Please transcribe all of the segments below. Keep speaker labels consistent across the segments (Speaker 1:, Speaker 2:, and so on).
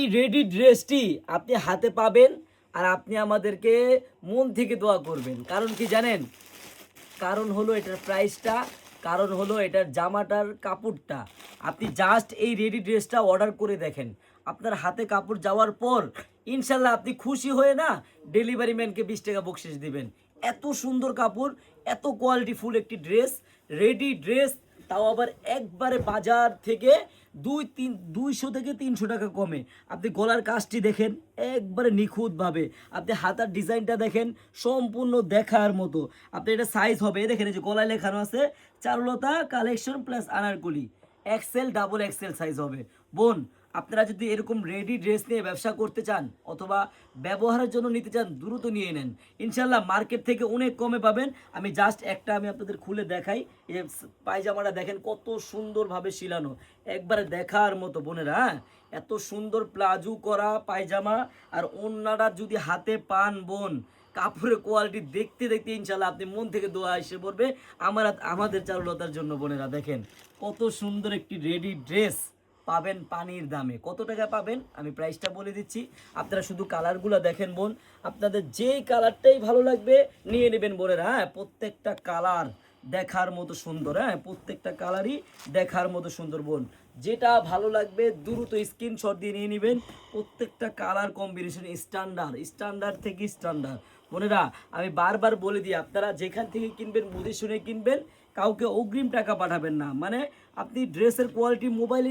Speaker 1: এই রেডি ড্রেসটি আপনি হাতে পাবেন আর আপনি আমাদেরকে মন থেকে দোয়া করবেন। কারণ কি জানেন? কারণ হলো এটার প্রাইসটা, কারণ হলো এটার জামাটার কাপড়টা। আপনি জাস্ট এই রেডি ড্রেসটা অর্ডার করে দেখেন, আপনার হাতে কাপড় যাওয়ার পর ইনশাল্লাহ আপনি খুশি হয়ে না ডেলিভারি ম্যানকে 20 টাকা বকশিস দিবেন। এত সুন্দর কাপড়, এত কোয়ালিটিফুল একটি ড্রেস, রেডি ড্রেস, তাও আবার একবারে বাজার থেকে 200 থেকে 300 টাকা কমে। আপনি গলার কাজটি দেখেন একবারে নিখুঁতভাবে, আপনি হাতার ডিজাইনটা দেখেন সম্পূর্ণ দেখার মতো। আপনি এটা সাইজ হবে দেখেন, এই যে গলায় লেখানো আছে Charulata collection plus Anarkali, XL double XL size হবে। বোন, আপনারা যদি এরকম রেডি ড্রেস নিয়ে ব্যবসা করতে চান অথবা ব্যবহারের জন্য নিতে চান, দ্রুত নিয়ে নেন। ইনশাল্লাহ মার্কেট থেকে অনেক কমে পাবেন। আমি জাস্ট একটা আমি আপনাদের খুলে দেখাই। এই যে পায়জামাটা দেখেন কত সুন্দরভাবে শিলানো, একবারে দেখার মতো বোনেরা। হ্যাঁ, এত সুন্দর প্লাজো করা পায়জামা, আর ওড়নাটা যদি হাতে পান বোন, কাপড়ের কোয়ালিটি দেখতে দেখতে ইনশাল্লাহ আপনি মন থেকে দোয়া এসে পড়বে আমাদের চারুলতার জন্য। বোনেরা দেখেন কত সুন্দর একটি রেডি ড্রেস পাবেন পানির দামে। কত টাকা পাবেন আমি প্রাইসটা বলে দিচ্ছি, আপনারা শুধু কালারগুলো দেখেন বোন, আপনাদের যেই কালারটাই ভালো লাগবে নিয়ে নেবেন বোনেরা। হ্যাঁ, প্রত্যেকটা কালার দেখার মতো সুন্দর, হ্যাঁ প্রত্যেকটা কালারই দেখার মতো সুন্দর বোন। যেটা ভালো লাগবে দ্রুত স্ক্রিনশট দিয়ে নিয়ে নেবেন। প্রত্যেকটা কালার কম্বিনেশন স্ট্যান্ডার্ড, স্ট্যান্ডার্ড থেকে স্ট্যান্ডার্ড। বোনেরা আমি বারবার বলে দিই, আপনারা যেখান থেকে কিনবেন বুঝে শুনে কিনবেন, কাউকে অগ্রিম টাকা পাঠাবেন না। মানে আপনি ড্রেসের কোয়ালিটি মোবাইলে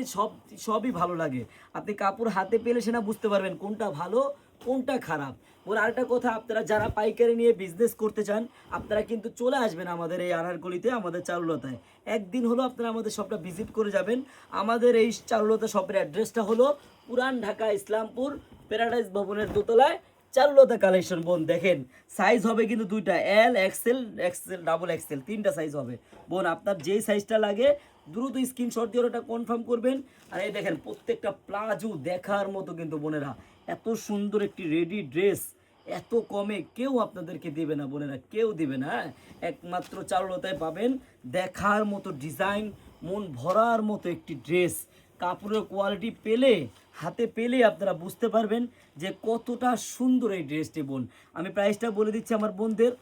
Speaker 1: সবই ভালো লাগে, আপনি কাপড় হাতে পেলে সেটা বুঝতে পারবেন কোনটা ভালো কোনটা খারাপ। ওর আরেকটা কথা, আপনারা যারা পাইকারি নিয়ে বিজনেস করতে চান আপনারা কিন্তু চলে আসবেন আমাদের এই আনারকলিতে, আমাদের চারুলতায়। একদিন হলো আপনারা আমাদের শপটা ভিজিট করে যাবেন। আমাদের এই চারুলতা শপের অ্যাড্রেসটা হলো পুরান ঢাকা ইসলামপুর প্যারাডাইস ভবনের দোতলায় চারুলতা কালেকশন। বোন দেখেন সাইজ হবে কিন্তু দুইটা, L XL, XL double XL, তিনটা সাইজ হবে। বোন আপনার যেই সাইজটা লাগে দ্রুত স্ক্রিনশট দিয়ে ওটা কনফার্ম করবেন। আর এই দেখেন প্রত্যেকটা প্লাজো দেখার মতো কিন্তু বোনেরা। এত সুন্দর একটি রেডি ড্রেস এত কমে কেউ আপনাদেরকে দেবে না বোনেরা, কেউ দেবে না। হ্যাঁ, একমাত্র চারুলতায় পাবেন দেখার মতো ডিজাইন, মন ভরার মতো একটি ড্রেস। কাপড়ের কোয়ালিটি পেলে, হাতে পেলে আপনারা বুঝতে পারবেন যে কতটা সুন্দর এই ড্রেসটি। বোন আমি প্রাইসটা বলে দিচ্ছি আমার বোনদের,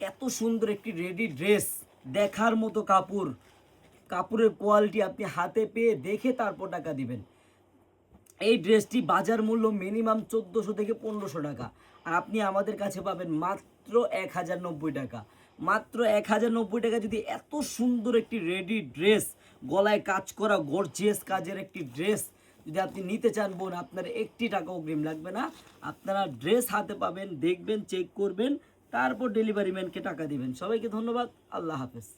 Speaker 1: এত সুন্দর একটি রেডি ড্রেস, দেখার মতো কাপড়, কাপড়ের কোয়ালিটি আপনি হাতে পেয়ে দেখে তারপর টাকা দিবেন। এই ড্রেসটি বাজার মূল্য মিনিমাম 1400 থেকে 1500 টাকা, আর আপনি আমাদের কাছে পাবেন মাত্র 1090 টাকা। মাত্র 1090 টাকা যদি এত সুন্দর একটি রেডি ড্রেস, গলায় কাজ করা গর্জিয়াস কাজের একটি ড্রেস যদি আপনি নিতে চান বোন, আপনার 1 টাকা অগ্রিম লাগবে না। আপনারা ড্রেস হাতে পাবেন, দেখবেন, চেক করবেন, তারপর ডেলিভারি ম্যানকে টাকা দিবেন। সবাইকে ধন্যবাদ, আল্লাহ হাফেজ।